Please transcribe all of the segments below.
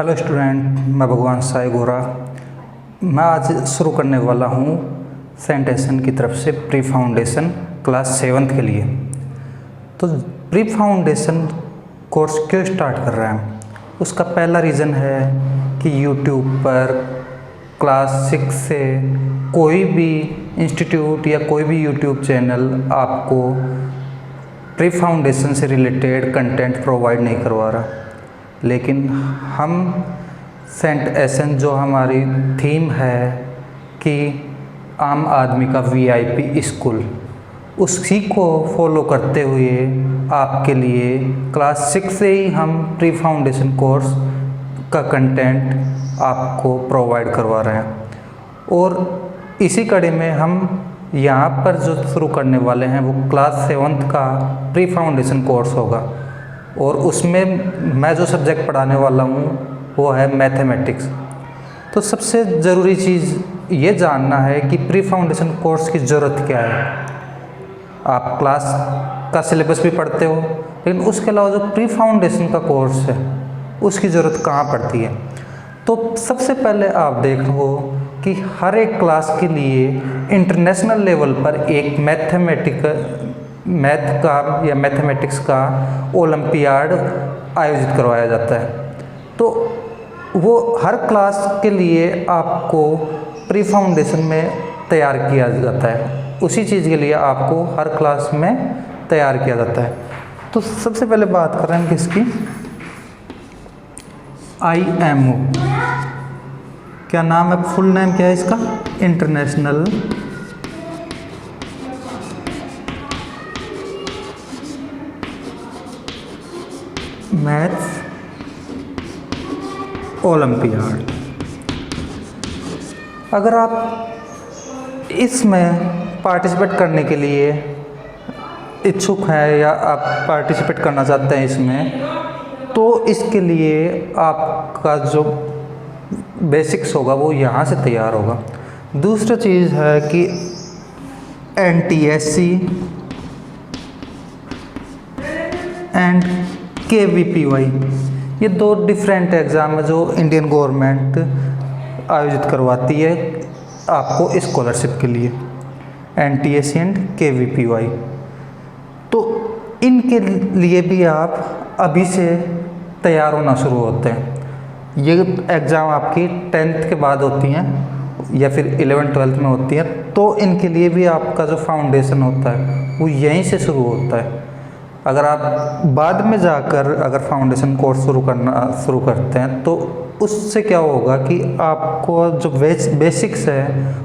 Hello student, मैं भगवान साई गोरा। मैं आज शुरू करने वाला हूँ सेंट एसन की तरफ से प्री फाउंडेशन क्लास 7th के लिए। तो प्री फाउंडेशन कोर्स क्यों स्टार्ट कर रहे हैं, उसका पहला रीज़न है कि यूट्यूब पर क्लास 6 से कोई भी इंस्टीट्यूट या कोई भी यूट्यूब चैनल आपको प्री फाउंडेशन से रिलेटेड कंटेंट प्रोवाइड नहीं करवा रहा, लेकिन हम सेंट एसन जो हमारी थीम है कि आम आदमी का वीआईपी स्कूल, उसी को फॉलो करते हुए आपके लिए क्लास 6 से ही हम प्री फाउंडेशन कोर्स का कंटेंट आपको प्रोवाइड करवा रहे हैं। और इसी कड़ी में हम यहाँ पर जो शुरू करने वाले हैं वो क्लास 7th का प्री फाउंडेशन कोर्स होगा, और उसमें मैं जो सब्जेक्ट पढ़ाने वाला हूँ वो है मैथमेटिक्स। तो सबसे ज़रूरी चीज़ ये जानना है कि प्री फाउंडेशन कोर्स की ज़रूरत क्या है। आप क्लास का सिलेबस भी पढ़ते हो, लेकिन उसके अलावा जो प्री फाउंडेशन का कोर्स है उसकी ज़रूरत कहाँ पड़ती है। तो सबसे पहले आप देखो कि हर एक क्लास के लिए इंटरनेशनल लेवल पर एक मैथ का या मैथमेटिक्स का ओलंपियाड आयोजित करवाया जाता है। तो वो हर क्लास के लिए आपको प्री फाउंडेशन में तैयार किया जाता है, उसी चीज़ के लिए आपको हर क्लास में तैयार किया जाता है। तो सबसे पहले बात कर रहे हैं किसकी, IMO। क्या नाम है, फुल नेम क्या है इसका, इंटरनेशनल मैथ्स ओलंपियाड। अगर आप इसमें पार्टिसिपेट करने के लिए इच्छुक हैं या आप पार्टिसिपेट करना चाहते हैं इसमें, तो इसके लिए आपका जो बेसिक्स होगा वो यहाँ से तैयार होगा। दूसरा चीज़ है कि NTSC एंड KVPY, ये दो डिफरेंट एग्ज़ाम है जो इंडियन गवर्नमेंट आयोजित करवाती है आपको स्कॉलरशिप के लिए, NTSC एंड KVPY। तो इनके लिए भी आप अभी से तैयार होना शुरू होते हैं। ये एग्ज़ाम आपकी 10th के बाद होती हैं या फिर 11th-12th में होती हैं, तो इनके लिए भी आपका जो फाउंडेशन होता है वो यहीं से शुरू होता है। अगर आप बाद में जाकर अगर फाउंडेशन कोर्स शुरू करते हैं तो उससे क्या होगा कि आपको जो बेसिक्स है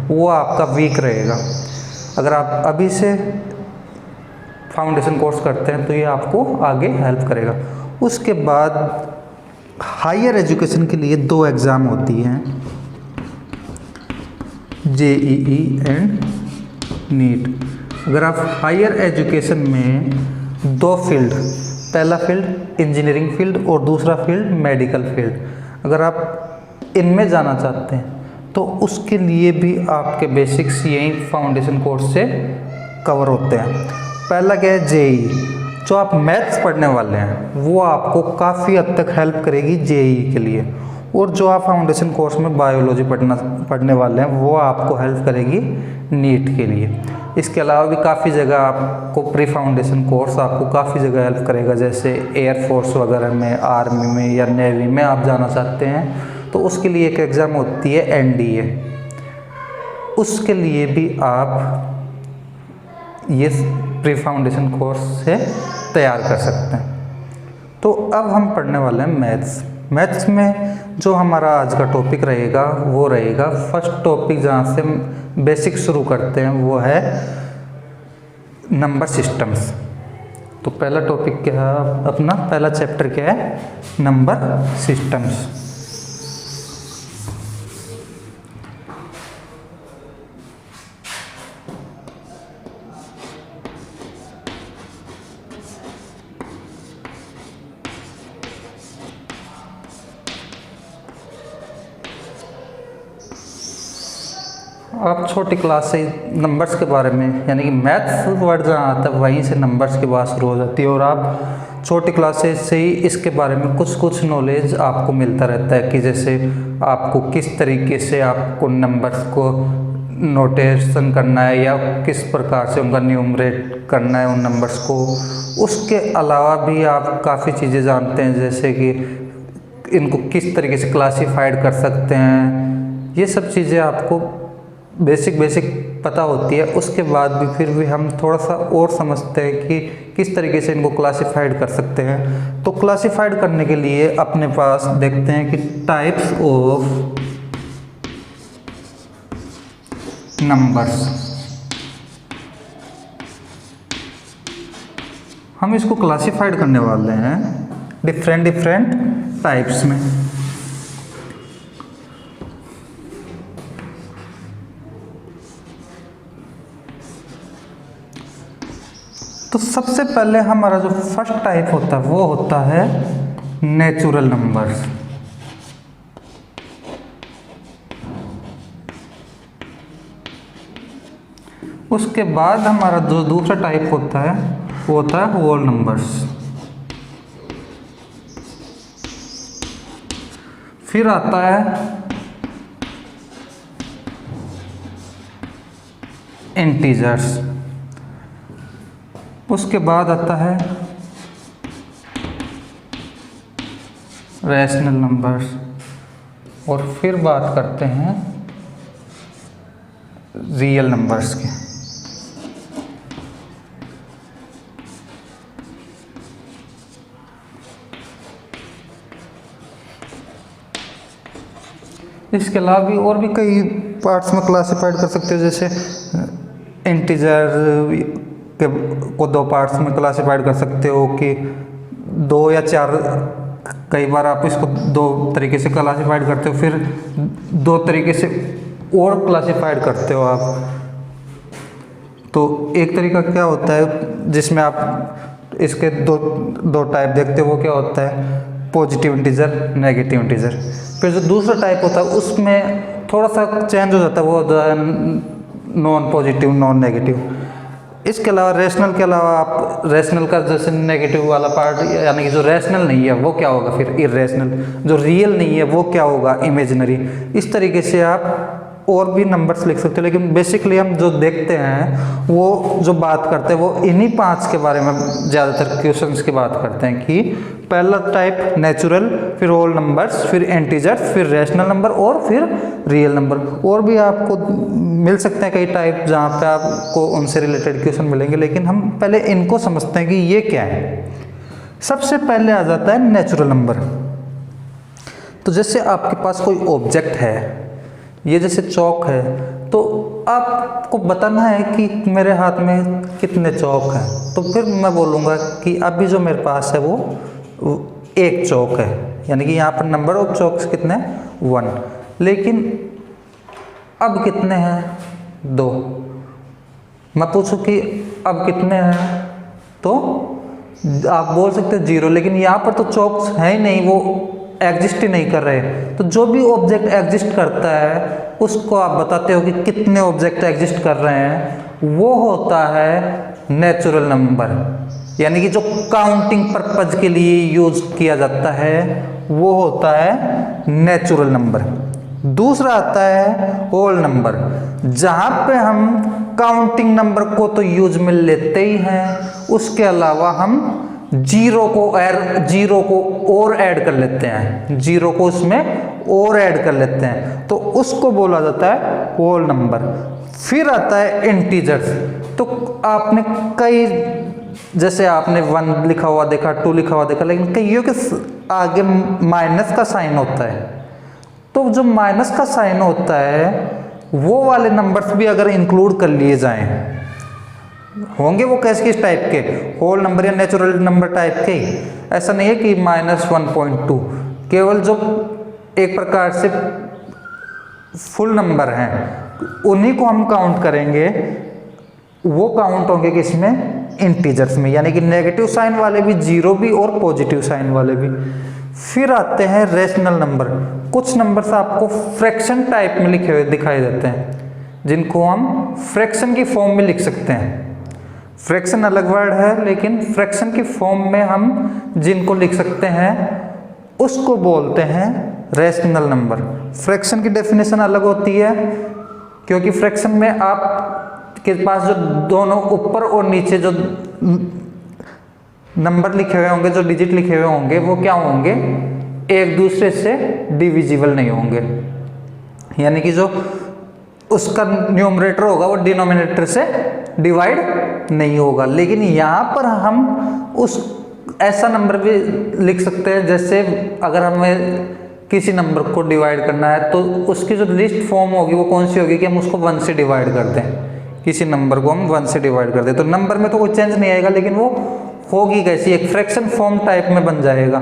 वो आपका वीक रहेगा। अगर आप अभी से फाउंडेशन कोर्स करते हैं तो ये आपको आगे हेल्प करेगा। उसके बाद हायर एजुकेशन के लिए 2 एग्ज़ाम होती हैं, JEE एंड नीट। अगर आप हायर एजुकेशन में 2 फील्ड, पहला फील्ड इंजीनियरिंग फील्ड और दूसरा फील्ड मेडिकल फील्ड, अगर आप इनमें जाना चाहते हैं तो उसके लिए भी आपके बेसिक्स यही फाउंडेशन कोर्स से कवर होते हैं। पहला क्या है, JEE। जो आप मैथ्स पढ़ने वाले हैं वो आपको काफ़ी हद तक हेल्प करेगी JEE के लिए, और जो आप फाउंडेशन कोर्स में बायोलॉजी पढ़ने वाले हैं वो आपको हेल्प करेगी नीट के लिए। इसके अलावा भी काफ़ी जगह आपको प्री फाउंडेशन कोर्स आपको काफ़ी जगह हेल्प करेगा, जैसे एयरफोर्स वगैरह में, आर्मी में या नेवी में आप जाना चाहते हैं तो उसके लिए एक एग्ज़ाम होती है NDA, उसके लिए भी आप ये प्री फाउंडेशन कोर्स से तैयार कर सकते हैं। तो अब हम पढ़ने वाले हैं मैथ्स में जो हमारा आज का टॉपिक रहेगा वो रहेगा फर्स्ट टॉपिक, जहाँ से बेसिक शुरू करते हैं वो है नंबर सिस्टम्स। तो पहला टॉपिक क्या है अपना, पहला चैप्टर क्या है, नंबर सिस्टम्स। आप छोटी क्लास से नंबर्स के बारे में, यानी कि मैथ्स वर्ड जहाँ आता है वहीं से नंबर्स की बात शुरू हो जाती है, और आप छोटी क्लासेस से ही इसके बारे में कुछ कुछ नॉलेज आपको मिलता रहता है कि जैसे आपको किस तरीके से आपको नंबर्स को नोटेशन करना है या किस प्रकार से उनका न्यूमरेट करना है उन नंबर्स को। उसके अलावा भी आप काफ़ी चीज़ें जानते हैं, जैसे कि इनको किस तरीके से क्लासिफाइड कर सकते हैं। ये सब चीज़ें आपको बेसिक पता होती है। उसके बाद भी फिर भी हम थोड़ा सा और समझते हैं कि किस तरीके से इनको क्लासिफाइड कर सकते हैं। तो क्लासिफाइड करने के लिए अपने पास देखते हैं कि टाइप्स ऑफ नंबर्स, हम इसको क्लासिफाइड करने वाले हैं डिफरेंट टाइप्स में। तो सबसे पहले हमारा जो फर्स्ट टाइप होता है वो होता है नेचुरल नंबर्स। उसके बाद हमारा जो दूसरा टाइप होता है वो होता है होल नंबर्स। फिर आता है इंटीजर्स। उसके बाद आता है रैशनल नंबर्स और फिर बात करते हैं रियल नंबर्स के। इसके अलावा भी और भी कई पार्ट्स में क्लासिफाइड कर सकते हो, जैसे इंटीजर को दो पार्ट्स में क्लासिफाइड कर सकते हो कि 2 या 4, कई बार आप इसको 2 तरीके से क्लासिफाइड करते हो, फिर 2 तरीके से और क्लासिफाइड करते हो आप। तो एक तरीका क्या होता है जिसमें आप इसके दो टाइप देखते हो, वो क्या होता है पॉजिटिव इंटीजर, नेगेटिव इंटीजर। फिर जो दूसरा टाइप होता है उसमें थोड़ा सा चेंज हो जाता है, वो होता है नॉन पॉजिटिव नॉन नेगेटिव। इसके अलावा रैशनल के अलावा आप रैशनल का जैसे नेगेटिव वाला पार्ट, यानी कि जो रैशनल नहीं है वो क्या होगा, फिर इरेशनल। जो रियल नहीं है वो क्या होगा, इमेजिनरी। इस तरीके से आप और भी नंबर्स लिख सकते हो, लेकिन बेसिकली हम जो देखते हैं वो जो बात करते हैं वो इन्हीं 5 के बारे में ज़्यादातर क्वेश्चंस की बात करते हैं कि पहला टाइप नेचुरल, फिर होल नंबर्स, फिर इंटीजर्स, फिर रैशनल नंबर और फिर रियल नंबर। और भी आपको मिल सकते हैं कई टाइप जहाँ पे आपको उनसे रिलेटेड क्वेश्चन मिलेंगे, लेकिन हम पहले इनको समझते हैं कि ये क्या है। सबसे पहले आ जाता है नेचुरल नंबर। तो जैसे आपके पास कोई ऑब्जेक्ट है, ये जैसे चौक है, तो आपको बताना है कि मेरे हाथ में कितने चौक हैं। तो फिर मैं बोलूँगा कि अभी जो मेरे पास है वो 1 चौक है, यानी कि यहाँ पर नंबर ऑफ चौक्स कितने 1। लेकिन अब कितने हैं 2। मैं पूछूं कि अब कितने हैं, तो आप बोल सकते हो 0, लेकिन यहाँ पर तो चौक्स है ही नहीं, वो एग्जिस्ट ही नहीं कर रहे। तो जो भी ऑब्जेक्ट एग्जिस्ट करता है उसको आप बताते हो कि कितने ऑब्जेक्ट एग्जिस्ट कर रहे हैं, वो होता है नेचुरल नंबर। यानी कि जो काउंटिंग पर्पज के लिए यूज किया जाता है वो होता है नेचुरल नंबर। दूसरा आता है होल नंबर, जहाँ पे हम काउंटिंग नंबर को तो यूज में लेते ही हैं, उसके अलावा हम जीरो को और ऐड कर लेते हैं, जीरो को उसमें और ऐड कर लेते हैं, तो उसको बोला जाता है होल नंबर। फिर आता है इंटीजर्स। तो आपने कई, जैसे आपने 1 लिखा हुआ देखा, 2 लिखा हुआ देखा, लेकिन कईयों के आगे माइनस का साइन होता है। तो जो माइनस का साइन होता है वो वाले नंबर्स भी अगर इंक्लूड कर लिए जाएं, होंगे वो कैसे किस टाइप के, होल नंबर या नेचुरल नंबर टाइप के। ऐसा नहीं है कि -1.2, केवल जो एक प्रकार से फुल नंबर हैं उन्हीं को हम काउंट करेंगे, वो काउंट होंगे किसमें, इंटीजर्स में, यानी कि नेगेटिव साइन वाले भी, 0 भी और पॉजिटिव साइन वाले भी। फिर आते हैं रैशनल नंबर। कुछ नंबर्स आपको फ्रैक्शन टाइप में लिखे हुए दिखाई देते हैं, जिनको हम फ्रैक्शन की फॉर्म में लिख सकते हैं। फ्रैक्शन अलग वर्ड है, लेकिन फ्रैक्शन की फॉर्म में हम जिनको लिख सकते हैं उसको बोलते हैं रैशनल नंबर। फ्रैक्शन की डेफिनेशन अलग होती है, क्योंकि फ्रैक्शन में आप के पास जो दोनों ऊपर और नीचे जो नंबर लिखे हुए होंगे, जो डिजिट लिखे हुए होंगे, वो क्या होंगे, एक दूसरे से डिविजिबल नहीं होंगे। यानी कि जो उसका न्यूमरेटर होगा वो डिनोमिनेटर से डिवाइड नहीं होगा। लेकिन यहाँ पर हम उस ऐसा नंबर भी लिख सकते हैं, जैसे अगर हमें किसी नंबर को डिवाइड करना है तो उसकी जो लिस्ट फॉर्म होगी वो कौन सी होगी कि हम उसको 1 से डिवाइड कर दें। किसी नंबर को हम 1 से डिवाइड कर दें तो नंबर में तो कोई चेंज नहीं आएगा, लेकिन वो होगी कैसी, एक फ्रैक्शन फॉर्म टाइप में बन जाएगा।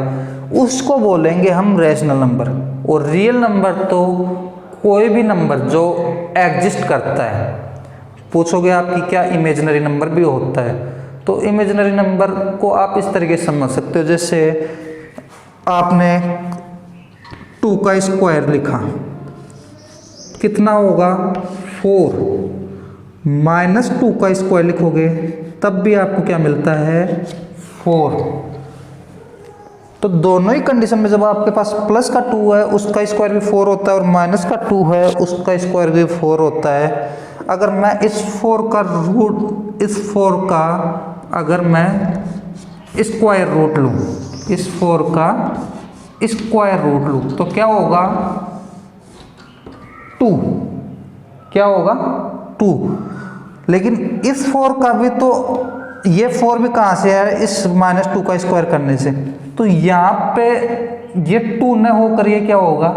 उसको बोलेंगे हम रैशनल नंबर। और रियल नंबर तो कोई भी नंबर जो एग्जिस्ट करता है। पूछोगे आप कि क्या इमेजिनरी नंबर भी होता है, तो इमेजिनरी नंबर को आप इस तरीके से समझ सकते हो, जैसे आपने 2 का स्क्वायर लिखा, कितना होगा 4, -2 का स्क्वायर लिखोगे तब भी आपको क्या मिलता है 4। तो दोनों ही कंडीशन में जब आपके पास प्लस का 2 है उसका स्क्वायर भी 4 होता है, और माइनस का 2 है उसका स्क्वायर भी 4 होता है। अगर मैं इस 4 का रूट, इस 4 का अगर मैं स्क्वायर रूट लूँ, इस 4 का स्क्वायर रूट लूँ तो क्या होगा 2, क्या होगा 2। लेकिन इस 4 का भी तो, ये 4 भी कहाँ से आया, इस -2 का स्क्वायर करने से। तो यहाँ पे ये 2 न होकर ये क्या होगा,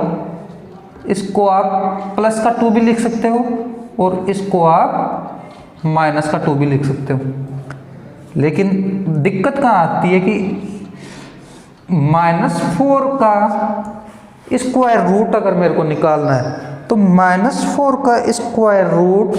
इसको आप प्लस का 2 भी लिख सकते हो और इसको आप माइनस का 2 भी लिख सकते हो। लेकिन दिक्कत कहाँ आती है कि -4 का स्क्वायर रूट अगर मेरे को निकालना है तो -4 का स्क्वायर रूट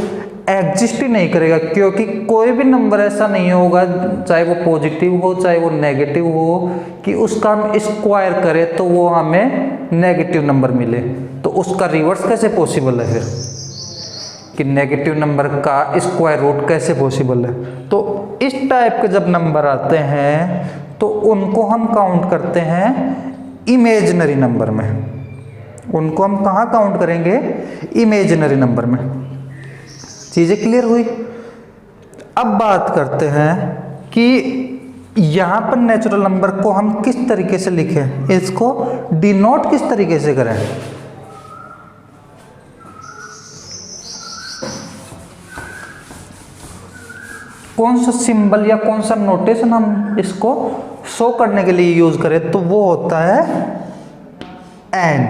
एग्जिस्ट ही नहीं करेगा, क्योंकि कोई भी नंबर ऐसा नहीं होगा, चाहे वो पॉजिटिव हो चाहे वो नेगेटिव हो, कि उसका हम स्क्वायर करें तो वो हमें नेगेटिव नंबर मिले। तो उसका रिवर्स कैसे पॉसिबल है फिर, कि नेगेटिव नंबर का स्क्वायर रूट कैसे पॉसिबल है। तो इस टाइप के जब नंबर आते हैं तो उनको हम काउंट करते हैं इमेजिनरी नंबर में। उनको हम कहाँ काउंट करेंगे, इमेजिनरी नंबर में। चीज़ें क्लियर हुई। अब बात करते हैं कि यहाँ पर नेचुरल नंबर को हम किस तरीके से लिखें, इसको डिनोट किस तरीके से करें। कौन सा सिंबल या कौन सा नोटेशन हम इसको शो करने के लिए यूज करें, तो वो होता है एन।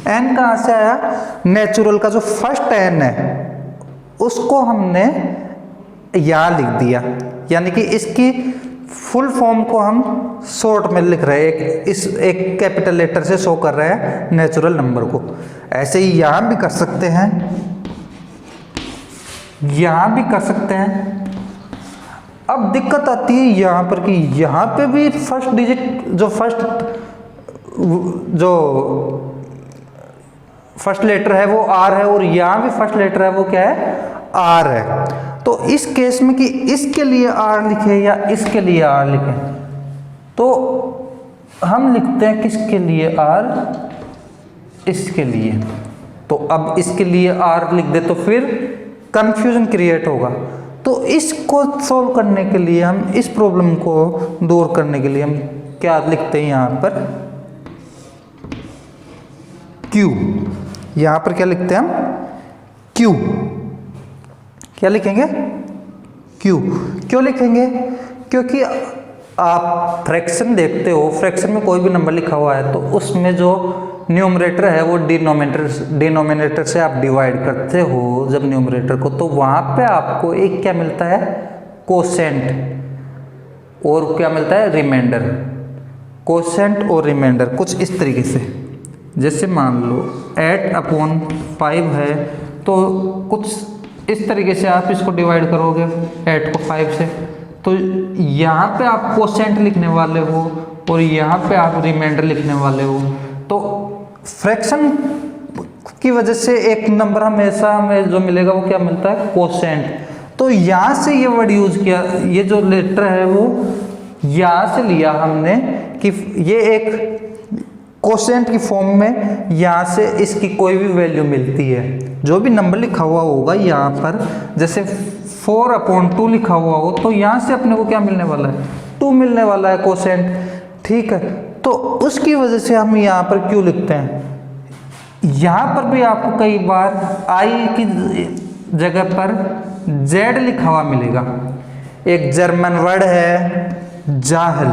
एन कहाँ से आया, नेचुरल का जो फर्स्ट एन है उसको हमने यहाँ लिख दिया, यानी कि इसकी फुल फॉर्म को हम शॉर्ट में लिख रहे हैं, एक कैपिटल लेटर से शो कर रहे हैं नेचुरल नंबर को। ऐसे ही यहाँ भी कर सकते हैं, यहाँ भी कर सकते हैं। अब दिक्कत आती है यहाँ पर कि यहाँ पे भी फर्स्ट डिजिट, जो फर्स्ट लेटर है वो आर है, और यहाँ भी फर्स्ट लेटर है वो क्या है, आर है। तो इस केस में कि इसके लिए आर लिखे या इसके लिए आर लिखे, तो हम लिखते हैं किसके लिए आर, इसके लिए। तो अब इसके लिए आर लिख दे तो फिर कंफ्यूजन क्रिएट होगा। तो इसको सॉल्व करने के लिए, हम इस प्रॉब्लम को दूर करने के लिए हम क्या लिखते हैं यहाँ पर, क्यू। यहाँ पर क्या लिखते हैं हम, क्यू। क्या लिखेंगे, क्यू। क्यों लिखेंगे, क्योंकि आप फ्रैक्शन देखते हो, फ्रैक्शन में कोई भी नंबर लिखा हुआ है तो उसमें जो न्यूमरेटर है वो डिनोमिनेटर से आप डिवाइड करते हो जब न्यूमरेटर को, तो वहाँ पे आपको एक क्या मिलता है, कोसेंट, और क्या मिलता है, रिमाइंडर। कोसेंट और रिमाइंडर कुछ इस तरीके से, जैसे मान लो 8/5 है तो कुछ इस तरीके से आप इसको डिवाइड करोगे 8 को 5 से, तो यहाँ पे आप कोसेंट लिखने वाले हो और यहाँ पे आप रिमाइंडर लिखने वाले हो। तो फ्रैक्शन की वजह से एक नंबर हमेशा हमें जो मिलेगा वो क्या मिलता है, कोसेंट। तो यहाँ से ये वर्ड यूज किया, ये जो लेटर है वो यहाँ से लिया हमने कि ये एक कोशेंट की फॉर्म में यहाँ से इसकी कोई भी वैल्यू मिलती है, जो भी नंबर लिखा हुआ होगा यहाँ पर, जैसे 4/2 लिखा हुआ हो तो यहाँ से अपने को क्या मिलने वाला है, 2 मिलने वाला है कोशेंट, ठीक है। तो उसकी वजह से हम यहाँ पर क्यों लिखते हैं, यहाँ पर भी आपको कई बार आई की जगह पर जेड लिखा हुआ मिलेगा। एक जर्मन वर्ड है जाहल,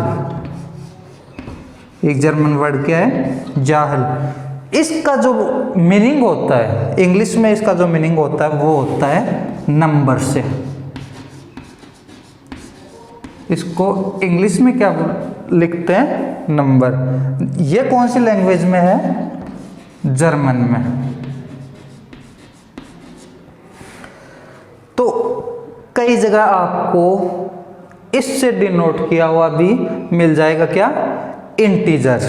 एक जर्मन वर्ड क्या है, जाहल। इसका जो मीनिंग होता है इंग्लिश में, इसका जो मीनिंग होता है वो होता है नंबर से। इसको इंग्लिश में क्या लिखते हैं, नंबर। ये कौन सी लैंग्वेज में है, जर्मन में। तो कई जगह आपको इससे डिनोट किया हुआ भी मिल जाएगा, क्या, इंटीजर्स।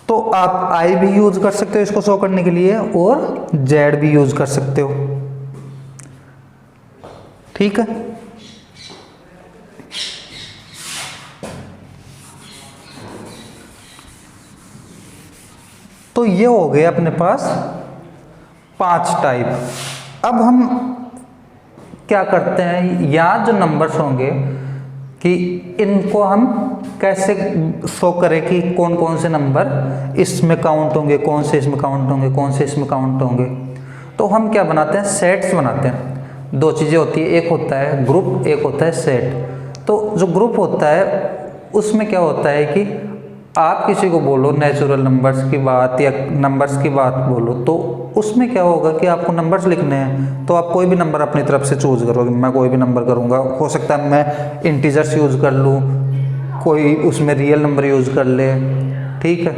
तो आप आई भी यूज कर सकते हो इसको शो करने के लिए और जेड भी यूज कर सकते हो, ठीक है। तो ये हो गए अपने पास 5 टाइप। अब हम क्या करते हैं, यहाँ जो नंबर्स होंगे कि इनको हम कैसे शो करें कि कौन कौन से नंबर इसमें काउंट होंगे, कौन से इसमें काउंट होंगे, कौन से इसमें काउंट होंगे। तो हम क्या बनाते हैं, सेट्स बनाते हैं। 2 चीज़ें होती है, एक होता है ग्रुप, एक होता है सेट। तो जो ग्रुप होता है उसमें क्या होता है कि आप किसी को बोलो नेचुरल नंबर्स की बात या नंबर्स की बात बोलो, तो उसमें क्या होगा कि आपको नंबर्स लिखने हैं, तो आप कोई भी नंबर अपनी तरफ से चूज करोगे। मैं कोई भी नंबर करूँगा, हो सकता है मैं इंटीजर्स यूज़ कर लूँ, कोई उसमें रियल नंबर यूज़ कर ले, ठीक है।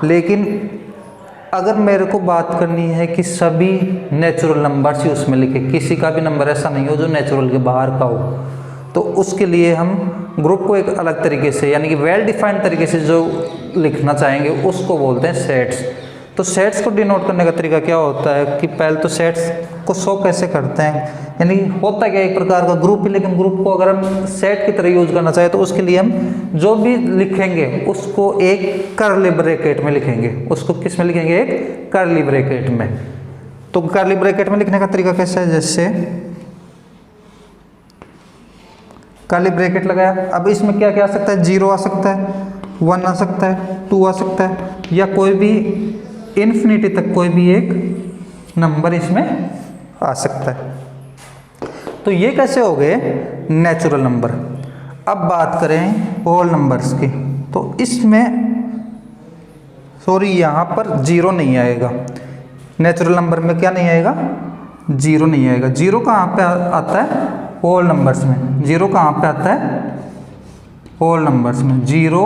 लेकिन अगर मेरे को बात करनी है कि सभी नेचुरल नंबर्स ही उसमें लिखे, किसी का भी नंबर ऐसा नहीं हो जो नेचुरल के बाहर का हो, तो उसके लिए हम ग्रुप को एक अलग तरीके से, यानी कि वेल डिफाइंड तरीके से जो लिखना चाहेंगे उसको बोलते हैं सेट्स। तो सेट्स को डिनोट करने का तरीका क्या होता है कि पहले तो सेट्स को शो कैसे करते हैं, यानी होता क्या एक प्रकार का ग्रुप ही, लेकिन ग्रुप को अगर हम सेट की तरह यूज करना चाहें तो उसके लिए हम जो भी लिखेंगे उसको एक कर्ली ब्रैकेट में लिखेंगे। उसको किस में लिखेंगे, एक कर्ली ब्रैकेट में। तो कर्ली ब्रैकेट में लिखने का तरीका कैसा है, जैसे कर्ली ब्रैकेट लगाया, अब इसमें क्या क्या आ सकता है, 0 आ सकता है, 1 आ सकता है, 2 आ सकता है, या कोई भी इन्फिनिटी तक कोई भी एक नंबर इसमें आ सकता है। तो ये कैसे हो गए नेचुरल नंबर। अब बात करें होल नंबर्स की, तो इसमें सॉरी यहाँ पर 0 नहीं आएगा, नेचुरल नंबर में क्या नहीं आएगा, 0 नहीं आएगा। 0 कहाँ पे आता है, होल नंबर्स में। 0 कहाँ पे आता है, होल नंबर्स में। 0,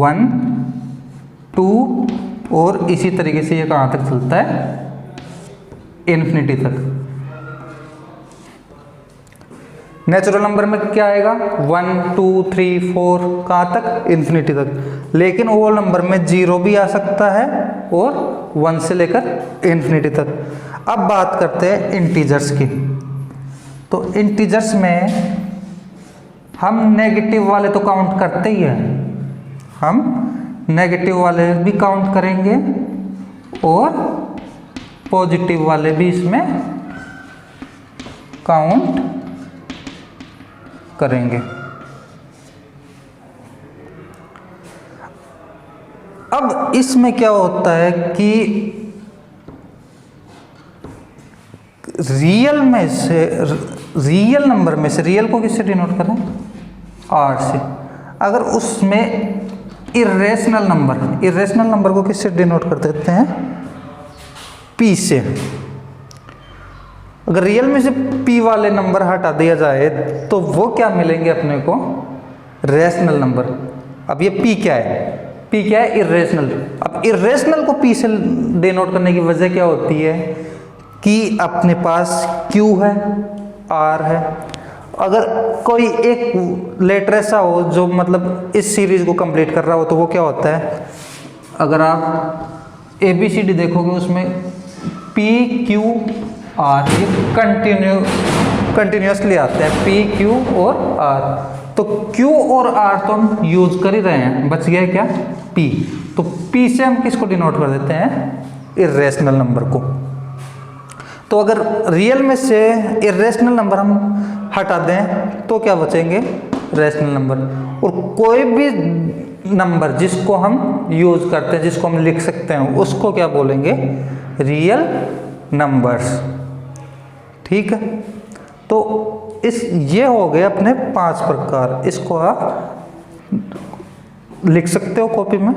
1, 2 और इसी तरीके से ये कहाँ तक चलता है, इन्फिनिटी तक। नेचुरल नंबर में क्या आएगा, 1, 2, 3, 4 कहाँ तक, इन्फिनिटी तक। लेकिन होल नंबर में 0 भी आ सकता है और 1 से लेकर इन्फिनिटी तक। अब बात करते हैं इंटीजर्स की। तो इंटीजर्स में हम नेगेटिव वाले तो काउंट करते ही हैं, हम नेगेटिव वाले भी काउंट करेंगे और पॉजिटिव वाले भी इसमें काउंट करेंगे। अब इसमें क्या होता है कि रियल में से, रियल नंबर में से, रियल को किससे डिनोट करें, आर से। अगर उसमें इरेशनल नंबर, इरेशनल नंबर को किससे डिनोट कर देते हैं, पी से। अगर रियल में से पी वाले नंबर हटा दिया जाए तो वो क्या मिलेंगे अपने को, रेशनल नंबर। अब ये पी क्या है, पी क्या है, इरेशनल। अब इरेशनल को पी से डिनोट करने की वजह क्या होती है कि अपने पास Q है, R है। अगर कोई एक लेटर ऐसा हो जो मतलब इस सीरीज को कंप्लीट कर रहा हो तो वो क्या होता है, अगर आप ABCD देखोगे उसमें P, Q, आर, ये कंटिन्यूसली आते हैं पी, क्यू और आर। तो क्यू और आर तो हम यूज कर ही रहे हैं, बच गया क्या पी। तो पी से हम किसको डिनोट कर देते हैं, इर्रेशनल नंबर को। तो अगर रियल में से इर्रेशनल नंबर हम हटा दें तो क्या बचेंगे, रैशनल नंबर। और कोई भी नंबर जिसको हम यूज करते हैं, जिसको हम लिख सकते हैं, उसको क्या बोलेंगे, रियल नंबर्स। ठीक है, तो ये हो गए अपने 5 प्रकार। इसको आप लिख सकते हो कॉपी में।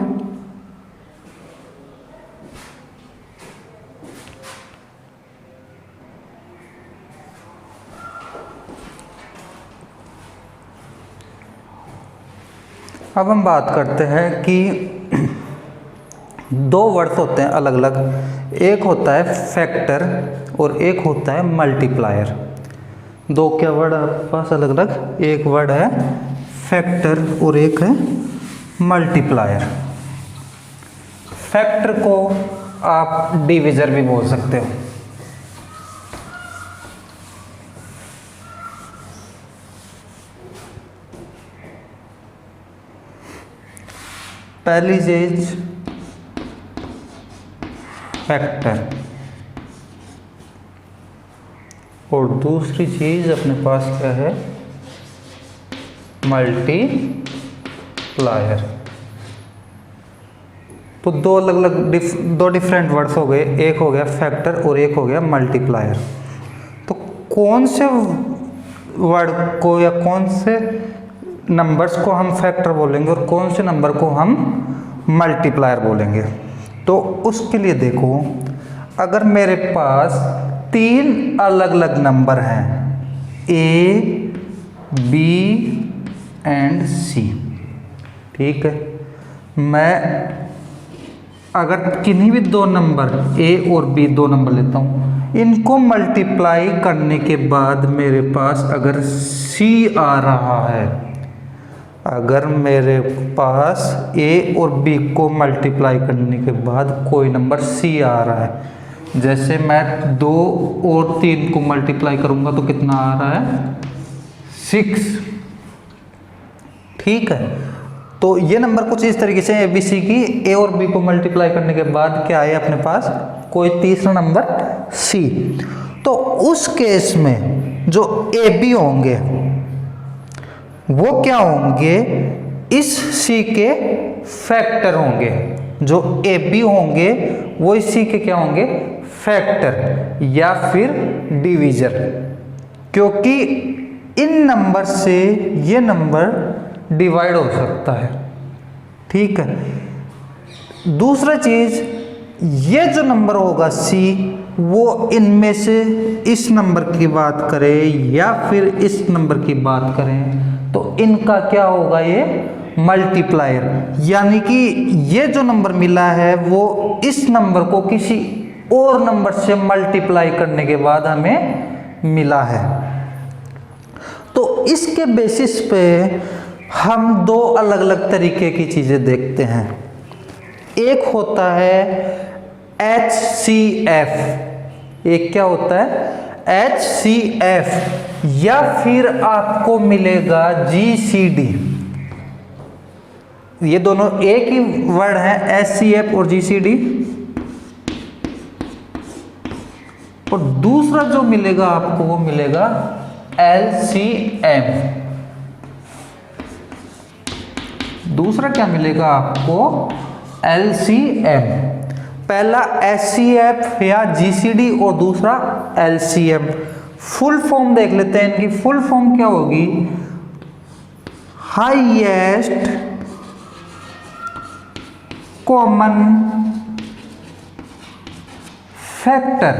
अब हम बात करते हैं कि 2 वर्ड्स होते हैं अलग अलग, एक होता है फैक्टर और एक होता है मल्टीप्लायर। 2 क्या वर्ड आपके पास अलग अलग, एक वर्ड है फैक्टर और एक है मल्टीप्लायर। फैक्टर को आप डिविजर भी बोल सकते हो। पहली चीज फैक्टर और दूसरी चीज अपने पास क्या है, मल्टीप्लायर। तो 2 अलग अलग 2 डिफरेंट वर्ड्स हो गए, एक हो गया फैक्टर और एक हो गया मल्टीप्लायर। तो कौन से वर्ड को या कौन से नंबर्स को हम फैक्टर बोलेंगे और कौन से नंबर को हम मल्टीप्लायर बोलेंगे, तो उसके लिए देखो, अगर मेरे पास 3 अलग अलग नंबर हैं ए, बी एंड सी, ठीक है, मैं अगर किन्हीं भी 2 नंबर ए और बी 2 नंबर लेता हूँ, इनको मल्टीप्लाई करने के बाद मेरे पास अगर सी आ रहा है, अगर मेरे पास ए और बी को मल्टीप्लाई करने के बाद कोई नंबर सी आ रहा है, जैसे मैं 2 और 3 को मल्टीप्लाई करूंगा तो कितना आ रहा है, 6। ठीक है, तो ये नंबर कुछ इस तरीके से ABC की ए और बी को मल्टीप्लाई करने के बाद क्या है अपने पास, कोई तीसरा नंबर C। तो उस केस में जो AB होंगे वो क्या होंगे, इस C के फैक्टर होंगे। जो AB होंगे वो इस C के क्या होंगे, फैक्टर या फिर डिवीजर, क्योंकि इन नंबर से ये नंबर डिवाइड हो सकता है। ठीक है, दूसरा चीज, ये जो नंबर होगा C, वो इनमें से इस नंबर की बात करें या फिर इस नंबर की बात करें तो इनका क्या होगा, ये मल्टीप्लायर, यानी कि ये जो नंबर मिला है वो इस नंबर को किसी और नंबर से मल्टीप्लाई करने के बाद हमें मिला है। तो इसके बेसिस पे हम 2 अलग अलग तरीके की चीजें देखते हैं। एक होता है HCF, एक क्या होता है HCF, या फिर आपको मिलेगा GCD। ये दोनों एक ही वर्ड है, HCF और GCD। और दूसरा जो मिलेगा आपको वो मिलेगा LCM। दूसरा क्या मिलेगा आपको, LCM। पहला HCF या GCD और दूसरा LCM। फुल फॉर्म देख लेते हैं इनकी। फुल फॉर्म क्या होगी, हाईएस्ट कॉमन फैक्टर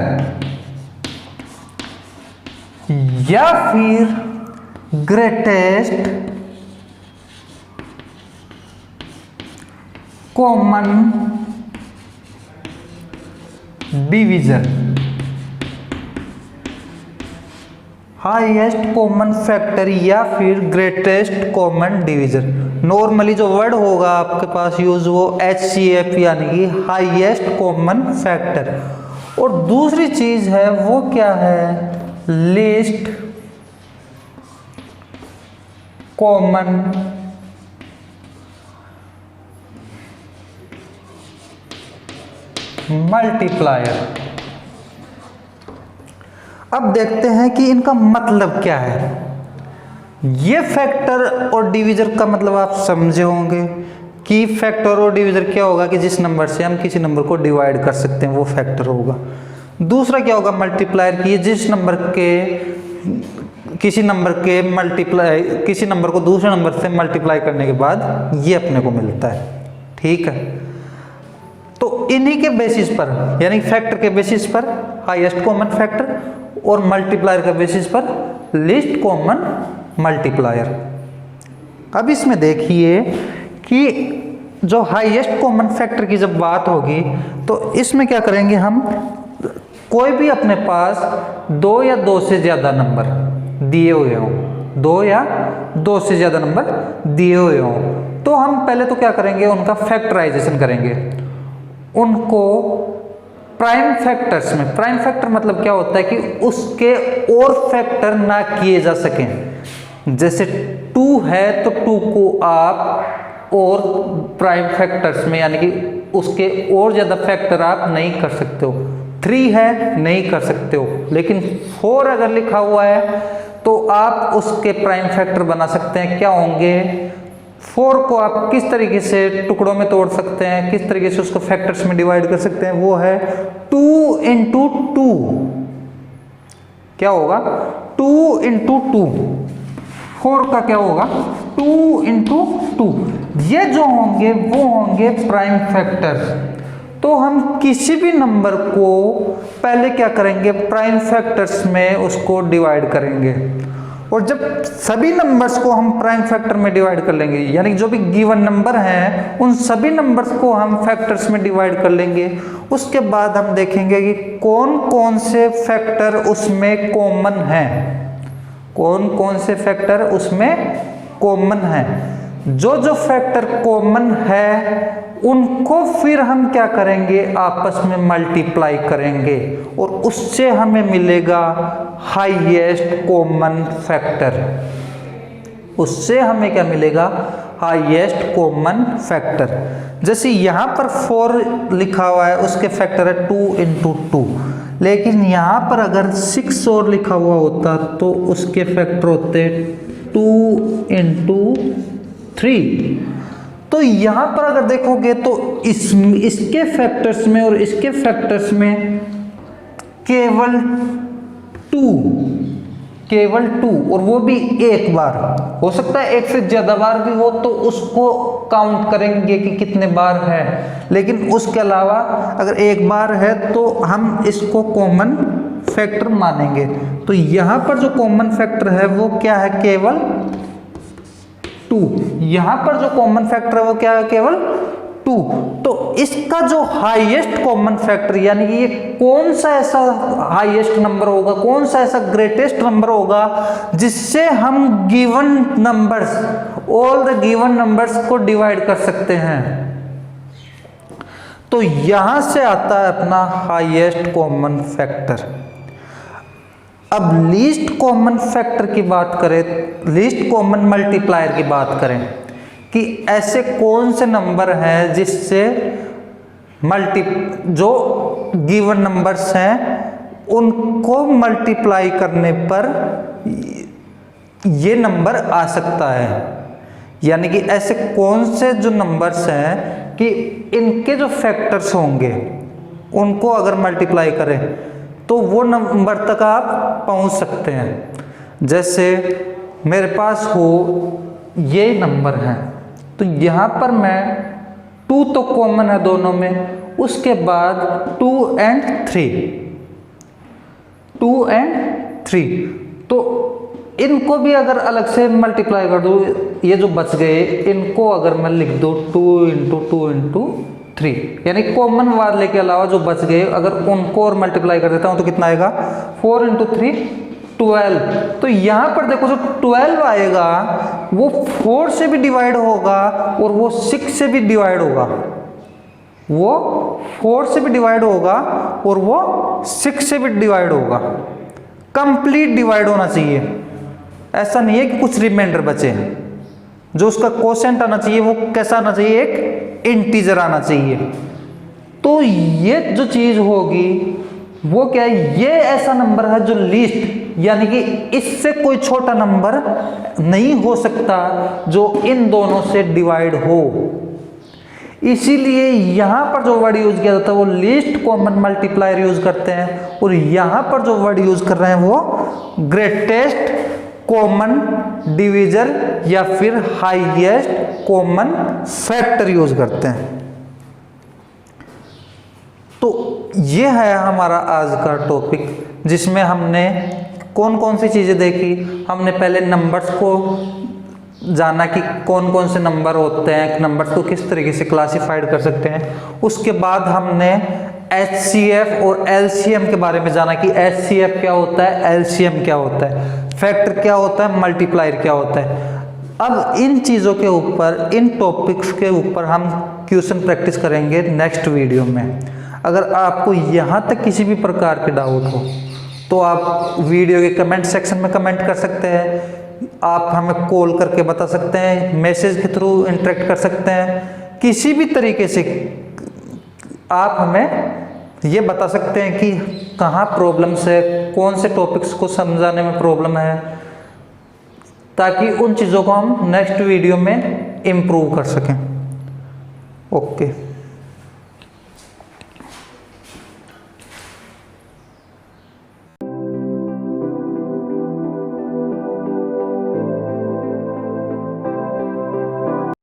या फिर greatest common division. Highest common factor या फिर ग्रेटेस्ट कॉमन डिवीजन। नॉर्मली जो वर्ड होगा आपके पास यूज वो HCF यानी कि हाईएस्ट कॉमन फैक्टर। और दूसरी चीज है वो क्या है, लीस्ट कॉमन मल्टीप्लायर। अब देखते हैं कि इनका मतलब क्या है। ये फैक्टर और डिवीजर का मतलब आप समझे होंगे कि फैक्टर और डिवीजर क्या होगा कि जिस नंबर से हम किसी नंबर को डिवाइड कर सकते हैं वो फैक्टर होगा। दूसरा क्या होगा, मल्टीप्लायर की, जिस नंबर के किसी नंबर को दूसरे नंबर से मल्टीप्लाई करने के बाद ये अपने को मिलता है। ठीक है, तो इन्हीं के बेसिस पर यानी फैक्टर के बेसिस पर हाईएस्ट कॉमन फैक्टर और मल्टीप्लायर के बेसिस पर लीस्ट कॉमन मल्टीप्लायर। अब इसमें देखिए कि जो हाईएस्ट कॉमन फैक्टर की जब बात होगी तो इसमें क्या करेंगे हम, कोई भी अपने पास दो या दो से ज्यादा नंबर दिए हुए हों, दो या दो से ज्यादा नंबर दिए हुए हों, तो हम पहले तो क्या करेंगे, उनका फैक्टराइजेशन करेंगे, उनको प्राइम फैक्टर्स में। प्राइम फैक्टर मतलब क्या होता है कि उसके और फैक्टर ना किए जा सकें। जैसे 2 है तो 2 को आप और प्राइम फैक्टर्स में यानी कि उसके और ज़्यादा फैक्टर आप नहीं कर सकते हो। 3 है नहीं कर सकते हो, लेकिन 4 अगर लिखा हुआ है तो आप उसके प्राइम फैक्टर बना सकते हैं। क्या होंगे, 4 को आप किस तरीके से टुकड़ों में तोड़ सकते हैं, किस तरीके से उसको फैक्टर्स में डिवाइड कर सकते हैं, वो है 2 इंटू 2। क्या होगा, 2 इंटू 2। 4 का क्या होगा, 2 इंटू 2। ये जो होंगे वो होंगे प्राइम फैक्टर्स। तो हम किसी भी नंबर को पहले क्या करेंगे, प्राइम फैक्टर्स में उसको डिवाइड करेंगे, और जब सभी नंबर्स को हम प्राइम फैक्टर में डिवाइड कर लेंगे, यानी जो भी गिवन नंबर हैं उन सभी नंबर्स को हम फैक्टर्स में डिवाइड कर लेंगे, उसके बाद हम देखेंगे कि कौन कौन से फैक्टर उसमें कॉमन हैं, कौन कौन से फैक्टर उसमें कॉमन हैं। जो जो फैक्टर कॉमन है उनको फिर हम क्या करेंगे, आपस में मल्टीप्लाई करेंगे और उससे हमें मिलेगा हाईएस्ट कॉमन फैक्टर। उससे हमें क्या मिलेगा, हाईएस्ट कॉमन फैक्टर। जैसे यहाँ पर 4 लिखा हुआ है, उसके फैक्टर है 2 इंटू 2, लेकिन यहाँ पर अगर 6 और लिखा हुआ होता तो उसके फैक्टर होते 2 इंटू 3। तो यहाँ पर अगर देखोगे तो इसके फैक्टर्स में और इसके फैक्टर्स में केवल 2 और वो भी एक बार। हो सकता है एक से ज्यादा बार भी हो तो उसको काउंट करेंगे कि कितने बार है, लेकिन उसके अलावा अगर एक बार है तो हम इसको कॉमन फैक्टर मानेंगे। तो यहाँ पर जो कॉमन फैक्टर है वो क्या है, केवल 2। यहां पर जो कॉमन फैक्टर है वो क्या है, केवल 2। तो इसका जो हाईएस्ट कॉमन फैक्टर यानी कि ये कौन सा ऐसा हाईएस्ट नंबर होगा, कौन सा ऐसा ग्रेटेस्ट नंबर होगा जिससे हम given numbers, all the given numbers को डिवाइड कर सकते हैं। तो यहां से आता है अपना हाईएस्ट कॉमन फैक्टर। अब लीस्ट कॉमन फैक्टर की बात करें, लीस्ट कॉमन मल्टीप्लायर की बात करें कि ऐसे कौन से नंबर हैं जिससे जो गिवन नंबर्स हैं उनको मल्टीप्लाई करने पर ये नंबर आ सकता है। यानी कि ऐसे कौन से जो नंबर्स हैं कि इनके जो फैक्टर्स होंगे उनको अगर मल्टीप्लाई करें तो वो नंबर तक आप पहुंच सकते हैं। जैसे मेरे पास हो ये नंबर है तो यहाँ पर मैं 2 तो कॉमन है दोनों में, उसके बाद 2 and 3 तो इनको भी अगर अलग से मल्टीप्लाई कर दूँ, ये जो बच गए इनको अगर मैं लिख दूँ 2 इंटू 2 इंटू 3, यानी कॉमन वाले के अलावा जो बच गए अगर उनको और मल्टीप्लाई कर देता हूं तो कितना आएगा, 4 इंटू 3 12। तो यहां पर देखो जो 12 आएगा वो 4 से भी डिवाइड होगा और वो 6 से भी डिवाइड होगा। वो 4 से भी डिवाइड होगा और वो 6 से भी डिवाइड होगा। कंप्लीट डिवाइड होना चाहिए, ऐसा नहीं है कि कुछ रिमाइंडर बचे। जो उसका कोशेंट आना चाहिए वो कैसा आना चाहिए, एक इंटीजर आना चाहिए। तो ये जो चीज होगी वो क्या है, ये ऐसा नंबर है जो लीस्ट, यानी कि इससे कोई छोटा नंबर नहीं हो सकता जो इन दोनों से डिवाइड हो। इसीलिए यहां पर जो वर्ड यूज किया जाता है वो लीस्ट कॉमन मल्टीप्लायर यूज करते हैं, और यहां पर जो वर्ड यूज कर रहे हैं वो ग्रेटेस्ट कॉमन डिवीजर या फिर हाईएस्ट कॉमन फैक्टर यूज करते हैं। तो ये है हमारा आज का टॉपिक, जिसमें हमने कौन कौन सी चीज़ें देखी। हमने पहले नंबर्स को जाना कि कौन कौन से नंबर होते हैं, नंबर्स को किस तरीके से क्लासिफाइड कर सकते हैं। उसके बाद हमने HCF और LCM के बारे में जाना कि HCF क्या होता है, LCM क्या होता है, फैक्टर क्या होता है, मल्टीप्लायर क्या होता है। अब इन चीज़ों के ऊपर, इन टॉपिक्स के ऊपर हम क्वेश्चन प्रैक्टिस करेंगे नेक्स्ट वीडियो में। अगर आपको यहाँ तक किसी भी प्रकार के डाउट हो तो आप वीडियो के कमेंट सेक्शन में कमेंट कर सकते हैं, आप हमें कॉल करके बता सकते हैं, मैसेज के थ्रू इंटरेक्ट कर सकते हैं। किसी भी तरीके से आप हमें ये बता सकते हैं कि कहाँ प्रॉब्लम्स है, कौन से टॉपिक्स को समझाने में प्रॉब्लम है, ताकि उन चीज़ों को हम नेक्स्ट वीडियो में इम्प्रूव कर सकें। ओके।